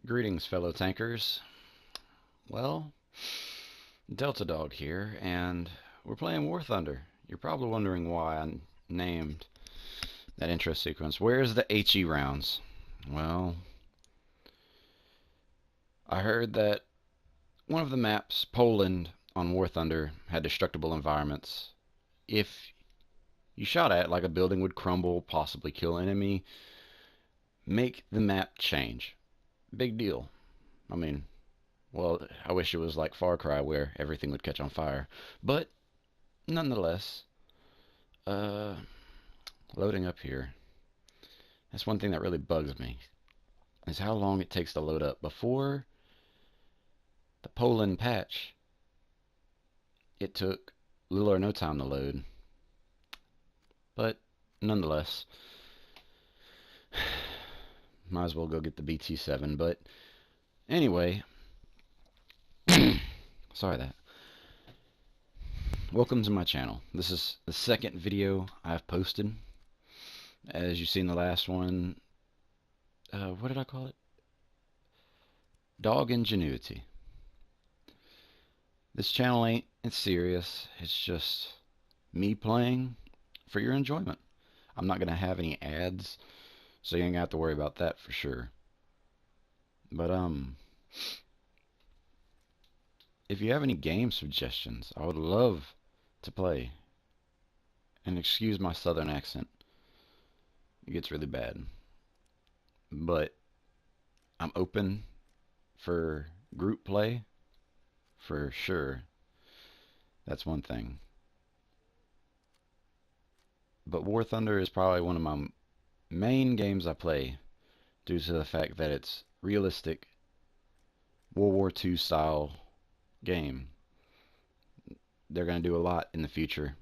Greetings, fellow tankers. Well, Delta Dog here, and we're playing War Thunder. You're probably wondering why I named that intro sequence. Where's the HE rounds? Well, I heard that one of the maps, Poland, on War Thunder, had destructible environments. If you shot at it, like a building would crumble, possibly kill an enemy, make the map change. Big deal. I mean, well, I wish it was like Far Cry where everything would catch on fire. But nonetheless, uh, loading up here. That's one thing that really bugs me, is how long it takes to load up. Before the Poland patch, it took little or no time to load. But nonetheless, might as well go get the BT7. But anyway, sorry that. Welcome to my channel. This is the second video I've posted. As you see in the last one, what did I call it? Dog Ingenuity. This channel ain't serious. It's just me playing for your enjoyment. I'm not going to have any ads, so you ain't got to worry about that for sure. But, if you have any game suggestions, I would love to play. And excuse my southern accent. It gets really bad. But I'm open for group play for sure. That's one thing. But War Thunder is probably one of my main games I play due to the fact that it's realistic World War II style game. They're going to do a lot in the future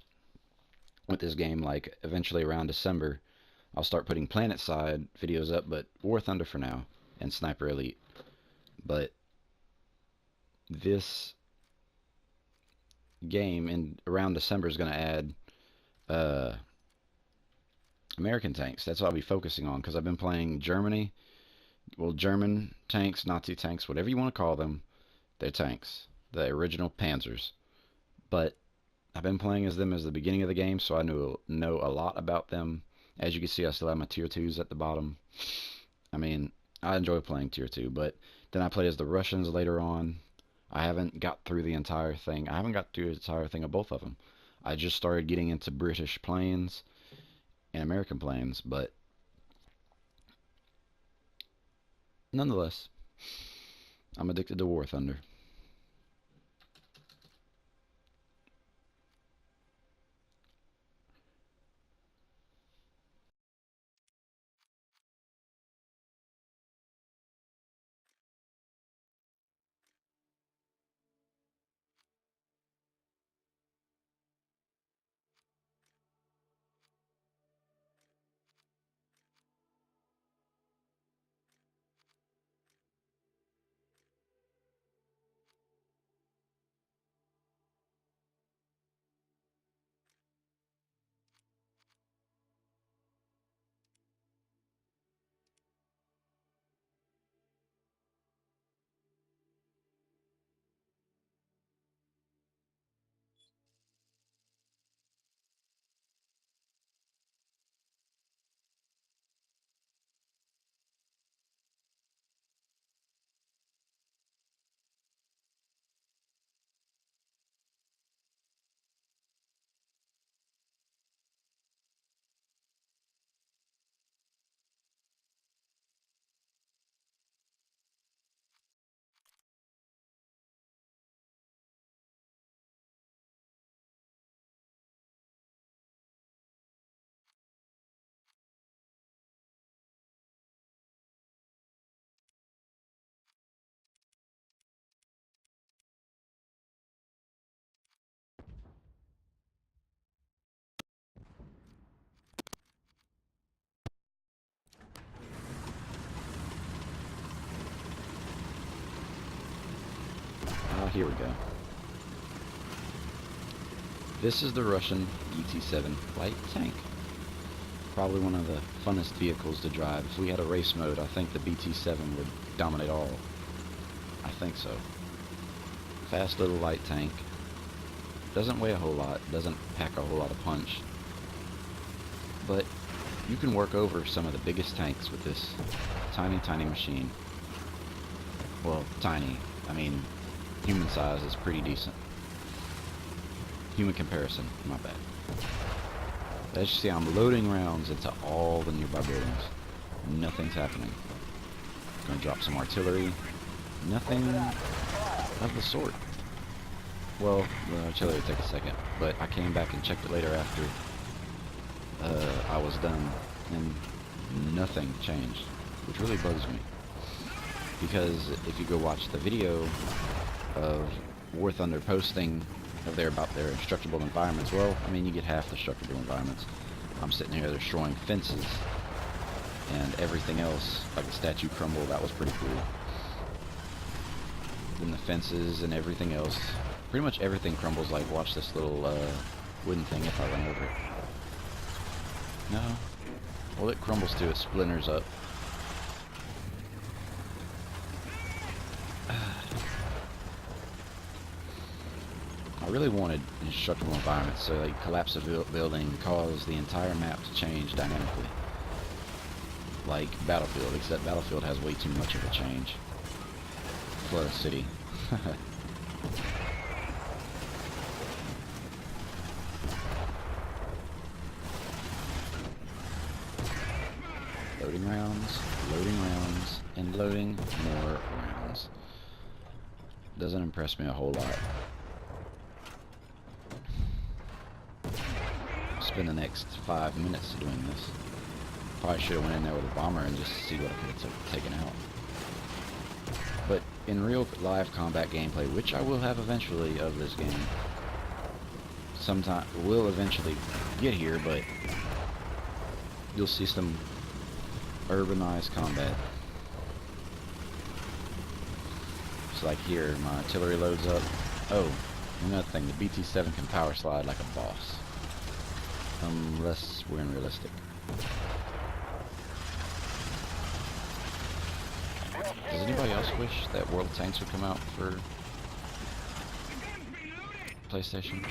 with this game. Like eventually around December, I'll start putting PlanetSide videos up, but War Thunder for now, and Sniper Elite. But this game in around December is going to add American tanks. That's what I'll be focusing on, because I've been playing Germany. Well, German tanks, Nazi tanks, whatever you want to call them, they're tanks. The original Panzers. But I've been playing as them as the beginning of the game, so I know a lot about them. As you can see, I still have my tier 2s at the bottom. I mean, I enjoy playing tier 2, but then I played as the Russians later on. I haven't got through the entire thing. I haven't got through the entire thing of both of them. I just started getting into British planes and American planes, but nonetheless, I'm addicted to War Thunder. Here we go. This is the Russian BT-7 light tank. Probably one of the funnest vehicles to drive. If we had a race mode, I think the BT-7 would dominate all. I think so. Fast little light tank. Doesn't weigh a whole lot, doesn't pack a whole lot of punch. But you can work over some of the biggest tanks with this tiny, tiny machine. Well, tiny. I mean, human size is pretty decent. Human comparison, my bad. As you see, I'm loading rounds into all the nearby buildings. Nothing's happening. Gonna drop some artillery. Nothing of the sort. Well, the artillery will take a second, but I came back and checked it later after I was done, and nothing changed, which really bugs me. Because if you go watch the video of War Thunder posting about their destructible environments, well, I mean, you get half the destructible environments. I'm sitting here destroying fences and everything else, like the statue crumble. That was pretty cool. Then the fences and everything else, pretty much everything crumbles. Like, watch this little wooden thing if I run over it. No. Well, it crumbles too. It splinters up. I really wanted indestructible environments, so like collapse a building, cause the entire map to change dynamically. Like Battlefield, except Battlefield has way too much of a change. Flood a city. Loading rounds, and loading more rounds. Doesn't impress me a whole lot. Spend the next 5 minutes doing this. Probably should have went in there with a bomber and just see what I could have taken out. But in real live combat gameplay, which I will have eventually of this game, sometime will eventually get here, but you'll see some urbanized combat. So like here, my artillery loads up. Oh, another thing, the BT-7 can power slide like a boss. Unless we're unrealistic. Does anybody else wish that World Tanks would come out for PlayStation?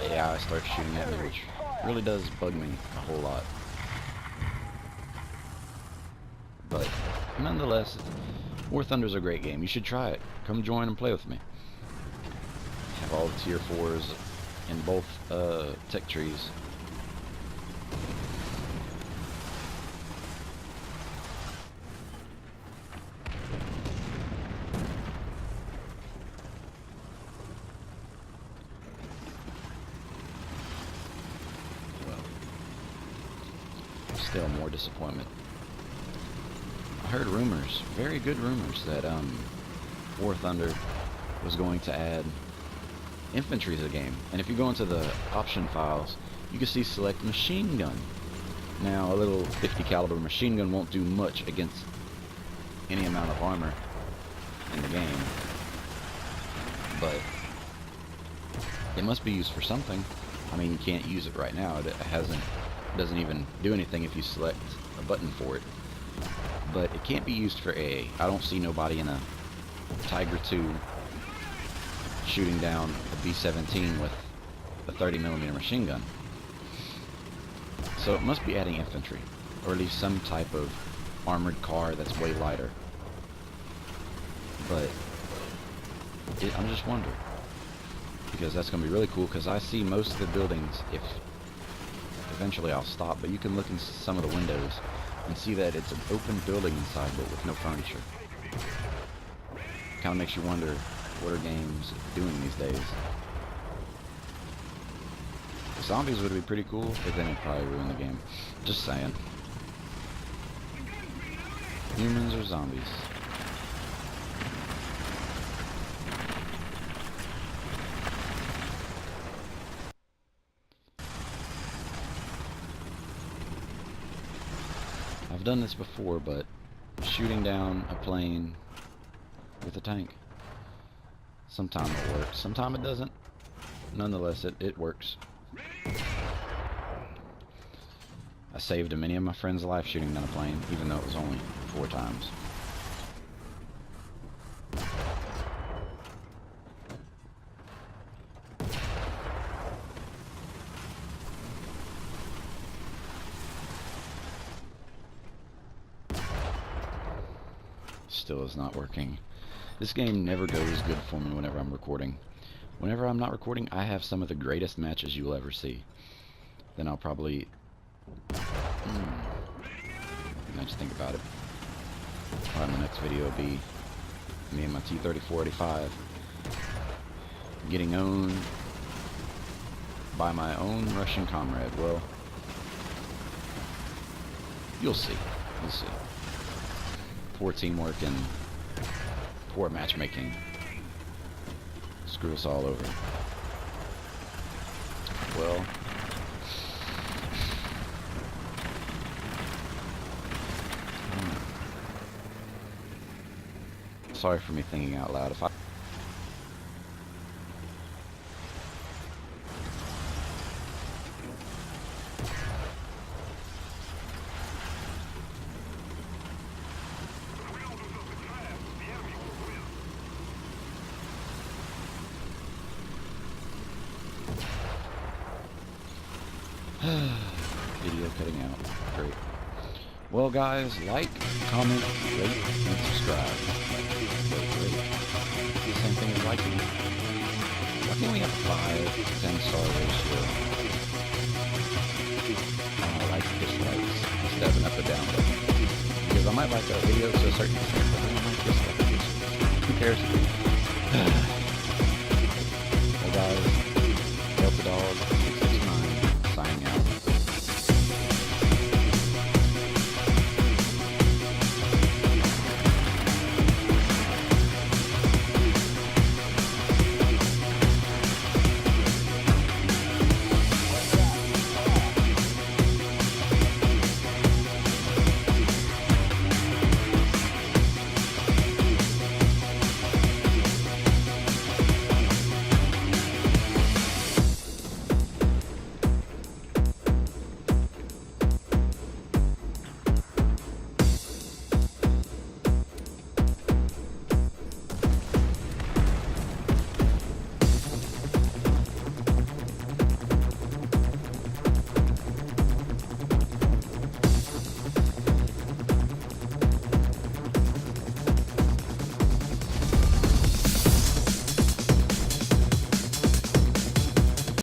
Yeah, I start shooting at me, which really does bug me a whole lot. But nonetheless, War Thunder's a great game. You should try it. Come join and play with me. Have all the tier 4s in both tech trees. Well, still more disappointment. I heard rumors, very good rumors, that War Thunder was going to add infantry to the game, and if you go into the option files, you can see select machine gun. Now, a little 50 caliber machine gun won't do much against any amount of armor in the game, but it must be used for something. I mean, you can't use it right now. It doesn't even do anything if you select a button for it. But it can't be used for AA. I don't see nobody in a Tiger II shooting down a B-17 with a 30mm machine gun. So it must be adding infantry, or at least some type of armored car that's way lighter. But I'm just wondering, because that's going to be really cool, because I see most of the buildings, if eventually I'll stop, but you can look in some of the windows and see that it's an open building inside, but with no furniture. Kind of makes you wonder, what are games doing these days? Zombies would be pretty cool, but then it'd probably ruin the game. Just saying. Humans or zombies? I've done this before, but shooting down a plane with a tank. Sometime it works, sometime it doesn't. Nonetheless, it works. I saved many of my friends' life shooting down a plane, even though it was only 4 times. Still is not working. This game never goes good for me whenever I'm recording. Whenever I'm not recording, I have some of the greatest matches you will ever see. Then I'll probably... I just think about it. Probably the next video will be me and my T-34-85 getting owned by my own Russian comrade. Well, you'll see. You'll see. Poor teamwork and poor matchmaking. Screw us all over. Well, sorry for me thinking out loud. If I video cutting out. Great. Well, guys, like, comment, rate, and subscribe. Great. The same thing as liking. Why can't we have a 5 to 10 star ratio? Likes, dislikes, instead of an up or down button. Because I might like a video to a certain extent, but then I might dislike it. Who cares? Well, guys, help the dog.